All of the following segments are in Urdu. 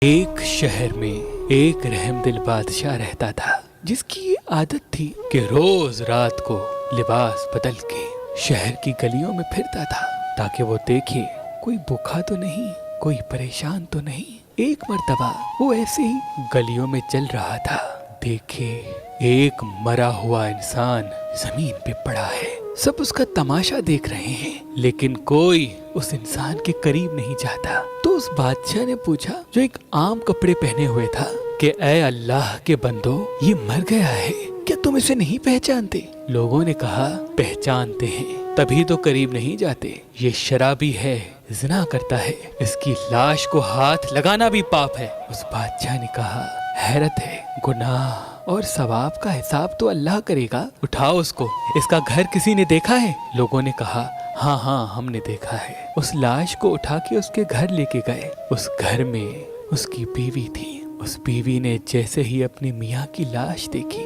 ایک شہر میں ایک رحمدل بادشاہ رہتا تھا جس کی عادت تھی کہ روز رات کو لباس بدل کے شہر کی گلیوں میں پھرتا تھا تاکہ وہ دیکھے کوئی بھوکا تو نہیں، کوئی پریشان تو نہیں۔ ایک مرتبہ وہ ایسے ہی گلیوں میں چل رہا تھا، دیکھے ایک مرا ہوا انسان زمین پہ پڑا ہے۔ سب اس کا تماشا دیکھ رہے ہیں لیکن کوئی اس انسان کے قریب نہیں جاتا۔ تو اس بادشاہ نے پوچھا جو ایک عام کپڑے پہنے ہوئے تھا کہ اے اللہ کے بندو، یہ مر گیا ہے، کیا تم اسے نہیں پہچانتے؟ لوگوں نے کہا پہچانتے ہیں، تبھی تو قریب نہیں جاتے، یہ شرابی ہے، زنا کرتا ہے، اس کی لاش کو ہاتھ لگانا بھی پاپ ہے۔ اس بادشاہ نے کہا حیرت ہے، گناہ اور ثواب کا حساب تو اللہ کرے گا، اٹھاؤ اس کو، اس کا گھر کسی نے دیکھا ہے؟ لوگوں نے کہا ہاں ہاں ہم نے دیکھا ہے۔ اس لاش کو اٹھا کے اس کے گھر لے کے گئے۔ اس گھر میں اس کی بیوی تھی۔ اس بیوی نے جیسے ہی اپنی میاں کی لاش دیکھی،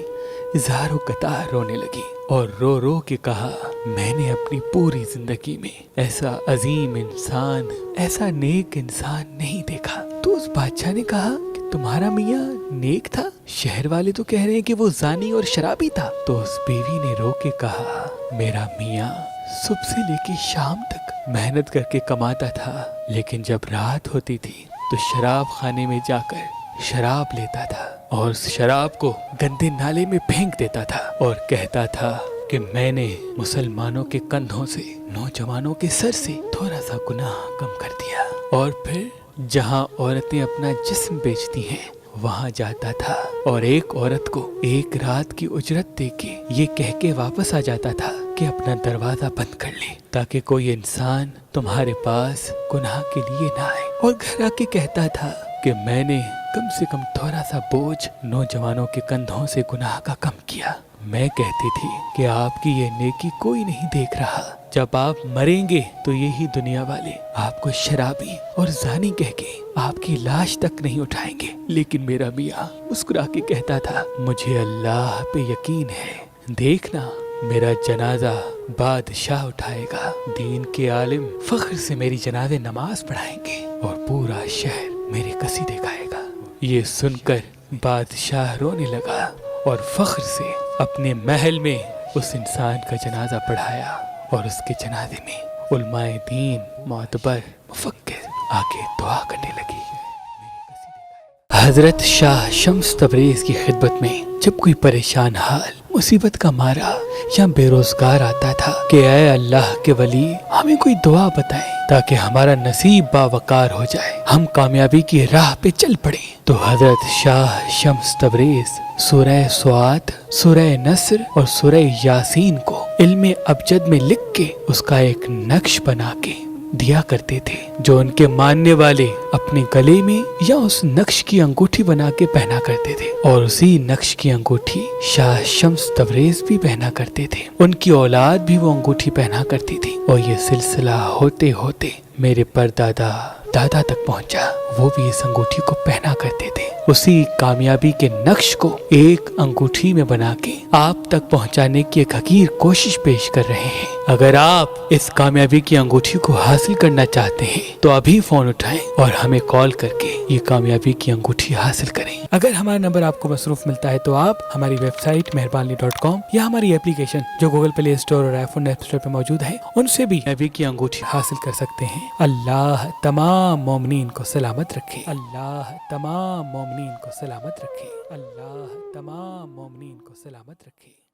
زاروں قطار رونے لگی اور رو رو کے کہا میں نے اپنی پوری زندگی میں ایسا عظیم انسان، ایسا نیک انسان نہیں دیکھا۔ تو اس بادشاہ نے کہا کہ تمہارا میاں نیک تھا؟ شہر والے تو کہہ رہے ہیں کہ وہ زانی اور شرابی تھا۔ تو اس بیوی نے رو کے کہا میرا میاں صبح سے لے کے شام تک محنت کر کے کماتا تھا، لیکن جب رات ہوتی تھی تو شراب خانے میں جا کر شراب لیتا تھا اور اس شراب کو گندے نالے میں پھینک دیتا تھا اور کہتا تھا کہ میں نے مسلمانوں کے کندھوں سے، نوجوانوں کے سر سے تھوڑا سا گناہ کم کر دیا۔ اور پھر جہاں عورتیں اپنا جسم بیچتی ہیں وہاں جاتا تھا اور ایک عورت کو ایک رات کی اجرت دے کے یہ کہہ کے واپس آ جاتا تھا کہ اپنا دروازہ بند کر لے تاکہ کوئی انسان تمہارے پاس گناہ کے لیے نہ آئے۔ اور گھر آ کے کہتا تھا کہ میں نے کم سے کم تھوڑا سا بوجھ نوجوانوں کے کندھوں سے گناہ کا کم کیا۔ میں کہتی تھی کہ آپ کی یہ نیکی کوئی نہیں دیکھ رہا، جب آپ مریں گے تو یہی دنیا والے آپ کو شرابی اور زانی کہہ کے آپ کی لاش تک نہیں اٹھائیں گے۔ لیکن میرا میاں مسکرا کے کہتا تھا مجھے اللہ پہ یقین ہے، دیکھنا میرا جنازہ بادشاہ اٹھائے گا، دین کے عالم فخر سے میری جنازے نماز پڑھائیں گے اور پورا شہر میرے قصیدے گائے گا۔ یہ سن کر بادشاہ رونے لگا اور فخر سے اپنے محل میں اس انسان کا جنازہ پڑھایا اور اس کے جنازے میں علماء دین، معتبر، مفکر آگے دعا کرنے لگی۔ حضرت شاہ شمس تبریز کی خدمت میں جب کوئی پریشان حال، مصیبت کا مارا یا بے روزگار آتا تھا کہ اے اللہ کے ولی ہمیں کوئی دعا بتائیں تاکہ ہمارا نصیب باوقار ہو جائے، ہم کامیابی کی راہ پہ چل پڑیں، تو حضرت شاہ شمس تبریز سورہ سعاد، سورہ نصر اور سورہ یاسین کو علم ابجد میں لکھ کے اس کا ایک نقش بنا کے دیا کرتے تھے، جو ان کے ماننے والے اپنے گلے میں یا اس نقش کی انگوٹھی بنا کے پہنا کرتے تھے، اور اسی نقش کی انگوٹھی شاہ شمس تبریز بھی پہنا کرتے تھے، ان کی اولاد بھی وہ انگوٹھی پہنا کرتی تھی، اور یہ سلسلہ ہوتے ہوتے میرے پردادا دادا تک پہنچا، وہ بھی اس انگوٹھی کو پہنا کرتے تھے۔ اسی کامیابی کے نقش کو ایک انگوٹھی میں بنا کے آپ تک پہنچانے کی ایک حقیر کوشش پیش کر رہے ہیں۔ اگر آپ اس کامیابی کی انگوٹھی کو حاصل کرنا چاہتے ہیں تو ابھی فون اٹھائیں اور ہمیں کال کر کے یہ کامیابی کی انگوٹھی حاصل کریں۔ اگر ہمارا نمبر آپ کو مصروف ملتا ہے تو آپ ہماری ویب سائٹ مہربانی.com یا ہماری اپلیکیشن جو گوگل پلے اسٹور اور آئی فون ایپ اسٹور پہ موجود ہے ان سے بھی کامیابی کی انگوٹھی حاصل کر سکتے ہیں۔ اللہ تمام مومنین کو سلامت رکھے، اللہ تمام مومنین کو سلامت رکھے، اللہ تمام مومنین کو سلامت رکھے۔